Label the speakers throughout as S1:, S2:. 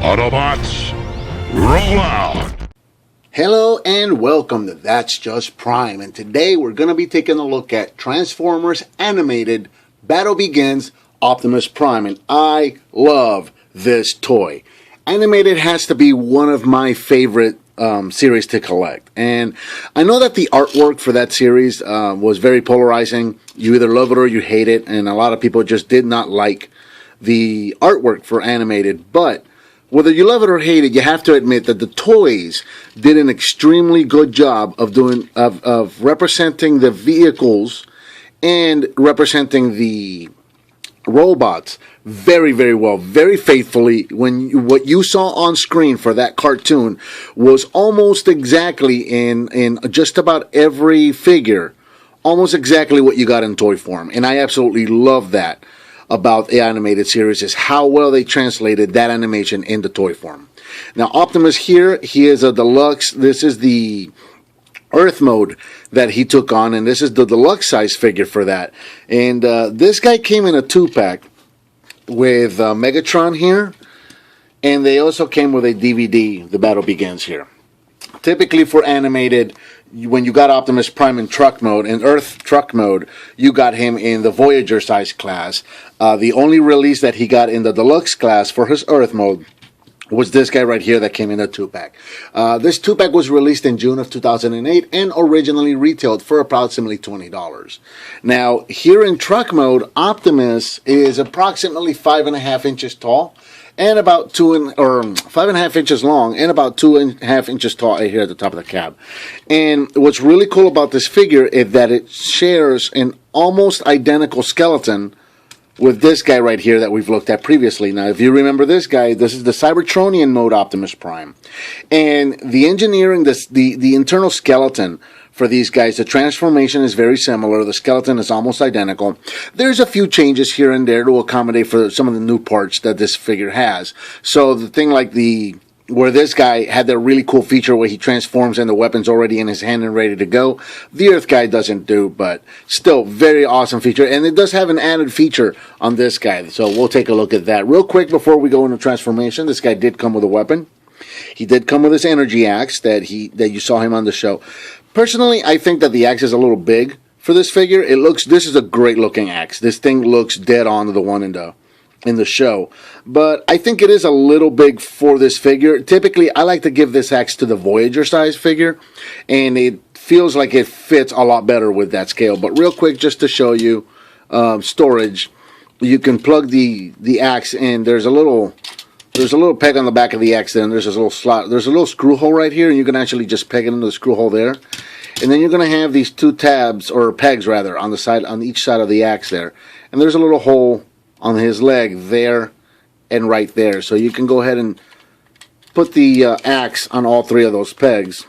S1: Autobots, roll out!
S2: Hello and welcome to That's Just Prime, and today we're going to be taking a look at Transformers Animated Battle Begins Optimus Prime, and I love this toy. Animated has to be one of my favorite series to collect, and I know that the artwork for that series was very polarizing. You either love it or you hate it, and a lot of people just did not like the artwork for Animated, but whether you love it or hate it, you have to admit that the toys did an extremely good job of representing the vehicles and representing the robots very, very well, very faithfully. What you saw on screen for that cartoon was almost exactly in just about every figure, almost exactly what you got in toy form, and I absolutely love that about the animated series, is how well they translated that animation into toy form. Now, Optimus here, he is a deluxe. This is the Earth mode that he took on, and this is the deluxe size figure for that. And this guy came in a 2-pack with Megatron here, and they also came with a DVD, The Battle Begins here. Typically for animated, when you got Optimus Prime in truck mode, in Earth truck mode, you got him in the Voyager size class. The only release that he got in the deluxe class for his Earth mode was this guy right here that came in a 2-pack. This 2-pack was released in June of 2008 and originally retailed for approximately $20. Now, here in truck mode, Optimus is approximately 5.5 inches tall and about 5.5 inches long and about 2.5 inches tall here at the top of the cab. And what's really cool about this figure is that it shares an almost identical skeleton with this guy right here that we've looked at previously. Now, if you remember this guy, this is the Cybertronian mode Optimus Prime. And the engineering, the internal skeleton for these guys, the transformation is very similar. The skeleton is almost identical. There's a few changes here and there to accommodate for some of the new parts that this figure has. So the thing like where this guy had that really cool feature where he transforms and the weapon's already in his hand and ready to go, the Earth guy doesn't do, but still very awesome feature. And it does have an added feature on this guy, so we'll take a look at that real quick before we go into transformation. This guy did come with a weapon. He did come with his energy axe that you saw him on the show. Personally, I think that the axe is a little big for this figure. This is a great looking axe. This thing looks dead on to the one in the show, but I think it is a little big for this figure. Typically, I like to give this axe to the Voyager size figure, and it feels like it fits a lot better with that scale. But real quick, just to show you storage, you can plug the axe in. There's a little peg on the back of the axe there, and there's this little slot. There's a little screw hole right here, and you can actually just peg it into the screw hole there. And then you're going to have these two tabs, or pegs rather, on each side of the axe there. And there's a little hole on his leg there and right there. So you can go ahead and put the axe on all three of those pegs.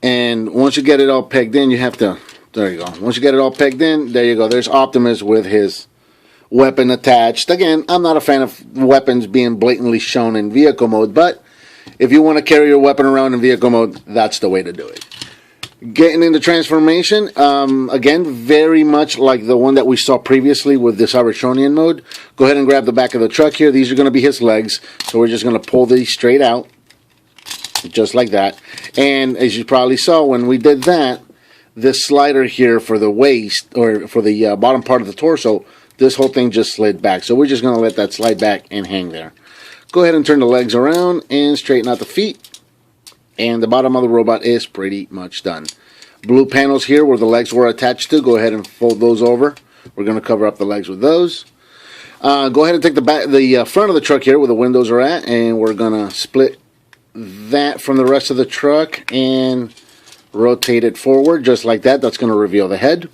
S2: And once you get it all pegged in, there you go. Once you get it all pegged in, there you go. There's Optimus with his weapon attached. Again, I'm not a fan of weapons being blatantly shown in vehicle mode, but if you want to carry your weapon around in vehicle mode, that's the way to do it. Getting into transformation, again, very much like the one that we saw previously with the Cybertronian mode. Go ahead and grab the back of the truck here. These are going to be his legs, so we're just going to pull these straight out, just like that. And as you probably saw when we did that, this slider here for the waist, or for the bottom part of the torso, this whole thing just slid back. So we're just going to let that slide back and hang there. Go ahead and turn the legs around and straighten out the feet. And the bottom of the robot is pretty much done. Blue panels here where the legs were attached to. Go ahead and fold those over. We're going to cover up the legs with those. Go ahead and take the front of the truck here where the windows are at, and we're going to split that from the rest of the truck and rotate it forward just like that. That's going to reveal the head.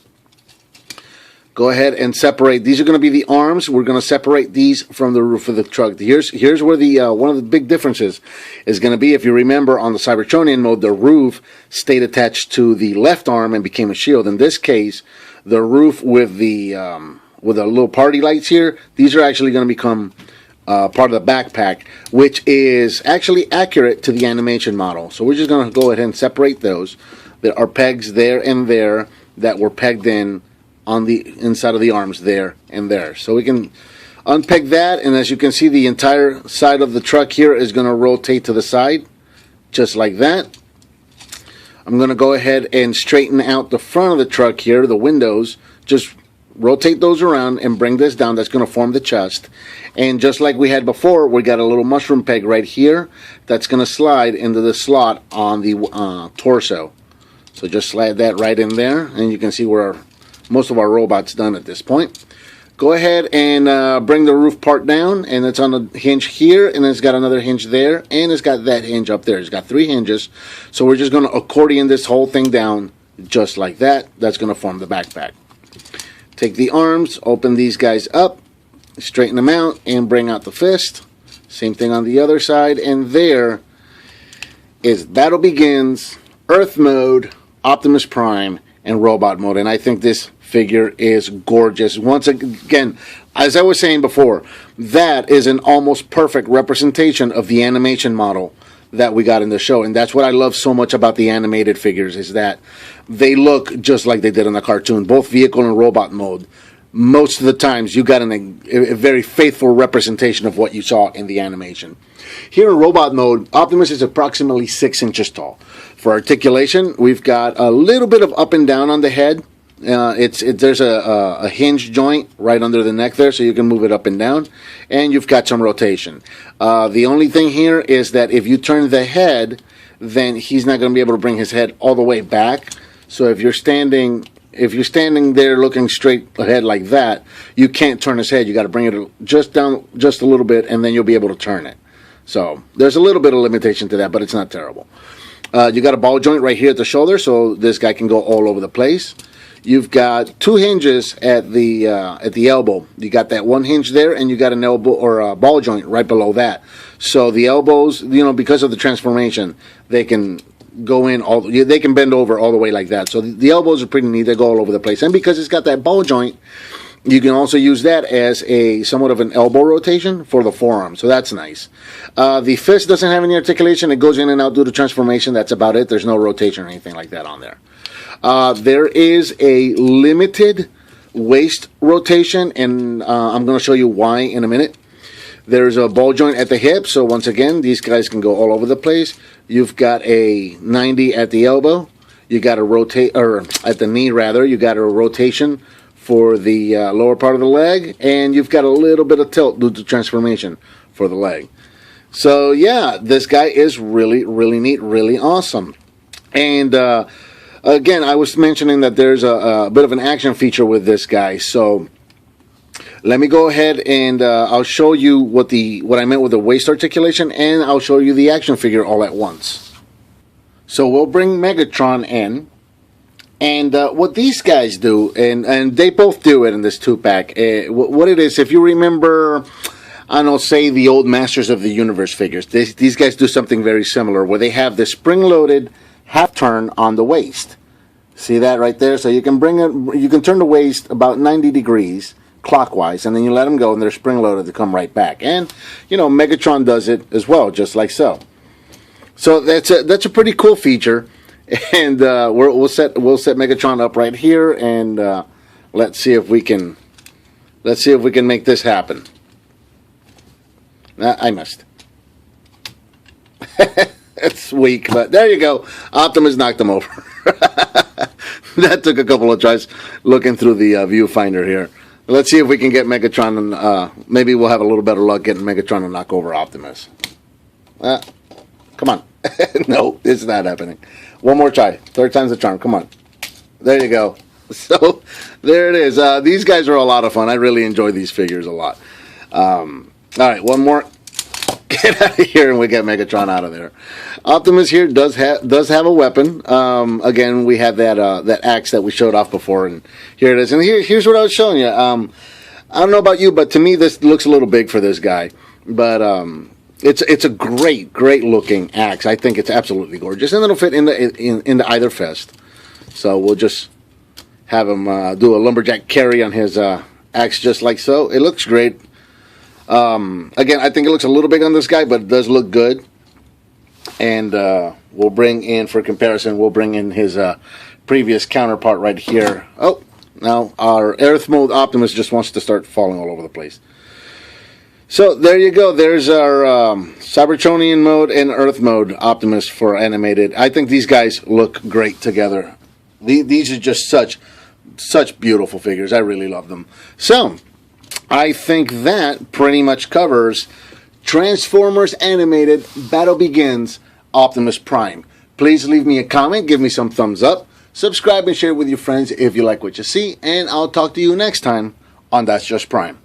S2: Go ahead and separate. These are going to be the arms. We're going to separate these from the roof of the truck. Here's where the one of the big differences is going to be. If you remember, on the Cybertronian mode, the roof stayed attached to the left arm and became a shield. In this case, the roof with the little party lights here, these are actually going to become part of the backpack, which is actually accurate to the animation model. So we're just going to go ahead and separate those. There are pegs there and there that were pegged in on the inside of the arms there and there. So we can Unpeg that, and as you can see, the entire side of the truck here is going to rotate to the side, just like that. I'm going to go ahead and straighten out the front of the truck here, the windows. Just rotate those around and bring this down. That's going to form the chest. And just like we had before, we got a little mushroom peg right here that's going to slide into the slot on the torso. So just slide that right in there, and you can see where most of our robot's done at this point. Go ahead and bring the roof part down, and it's on a hinge here, and it's got another hinge there, and it's got that hinge up there. It's got 3 hinges, so we're just going to accordion this whole thing down just like that. That's going to form the backpack. Take the arms, open these guys up, straighten them out, and bring out the fist. Same thing on the other side, and there is Battle Begins, Earth Mode, Optimus Prime, and Robot Mode, and I think this figure is gorgeous. Once again, as I was saying before, that is an almost perfect representation of the animation model that we got in the show, and that's what I love so much about the animated figures, is that they look just like they did in the cartoon, both vehicle and robot mode. Most of the times you got a very faithful representation of what you saw in the animation. Here in robot mode, Optimus is approximately 6 inches tall. For articulation, we've got a little bit of up and down on the head. There's a hinge joint right under the neck there, so you can move it up and down, and you've got some rotation. The only thing here is that if you turn the head, then he's not going to be able to bring his head all the way back. So if you're standing there looking straight ahead like that, you can't turn his head. You got to bring it just down just a little bit, and then you'll be able to turn it. So there's a little bit of limitation to that, but it's not terrible. You got a ball joint right here at the shoulder, so this guy can go all over the place. You've got 2 hinges at the elbow. You got that one hinge there, and you got an elbow or a ball joint right below that. So the elbows, because of the transformation, they can go in they can bend over all the way like that. So the elbows are pretty neat. They go all over the place, and because it's got that ball joint, you can also use that as somewhat of an elbow rotation for the forearm. So that's nice. The fist doesn't have any articulation. It goes in and out due to transformation. That's about it. There's no rotation or anything like that on there. There is a limited waist rotation, and I'm going to show you why in a minute. There's a ball joint at the hip, so once again, these guys can go all over the place. You've got a 90 at the elbow. You got a rotate, or at the knee rather. You got a rotation for the lower part of the leg, and you've got a little bit of tilt due to transformation for the leg. So yeah, this guy is really, really neat, really awesome. And again, I was mentioning that there's a bit of an action feature with this guy. So let me go ahead and I'll show you what I meant with the waist articulation, and I'll show you the action figure all at once. So we'll bring Megatron in, and what these guys do, and they both do it in this 2-pack. What it is, if you remember, I don't know, say the old Masters of the Universe figures, these guys do something very similar, where they have the spring-loaded half turn on the waist. See that right there? So you can turn the waist about 90 degrees clockwise, and then you let them go, and they're spring-loaded to come right back. And Megatron does it as well, just like so. So that's a pretty cool feature, and we'll set Megatron up right here, and let's see if we can make this happen. I missed. It's weak, but there you go. Optimus knocked him over. That took a couple of tries looking through the viewfinder here. Let's see if we can get Megatron, and maybe we'll have a little better luck getting Megatron to knock over Optimus. Come on. No, it's not happening. One more try. 3rd time's the charm. Come on. There you go. So, there it is. These guys are a lot of fun. I really enjoy these figures a lot. All right, one more. Get out of here, and we get Megatron out of there. Optimus here does have a weapon. Again, we have that axe that we showed off before, and here it is. And here's what I was showing you. I don't know about you, but to me this looks a little big for this guy. But it's a great looking axe. I think it's absolutely gorgeous, and it'll fit into either fist. So we'll just have him do a lumberjack carry on his axe just like so. It looks great. Again, I think it looks a little big on this guy, but it does look good. And we'll bring in, for comparison, we'll bring in his previous counterpart right here. Oh, now our Earth Mode Optimus just wants to start falling all over the place. So there you go. There's our Cybertronian mode and Earth mode Optimus for animated. I think these guys look great together. These are just such beautiful figures. I really love them. So I think that pretty much covers Transformers Animated Battle Begins Optimus Prime. Please leave me a comment, give me some thumbs up, subscribe and share with your friends if you like what you see, and I'll talk to you next time on That's Just Prime.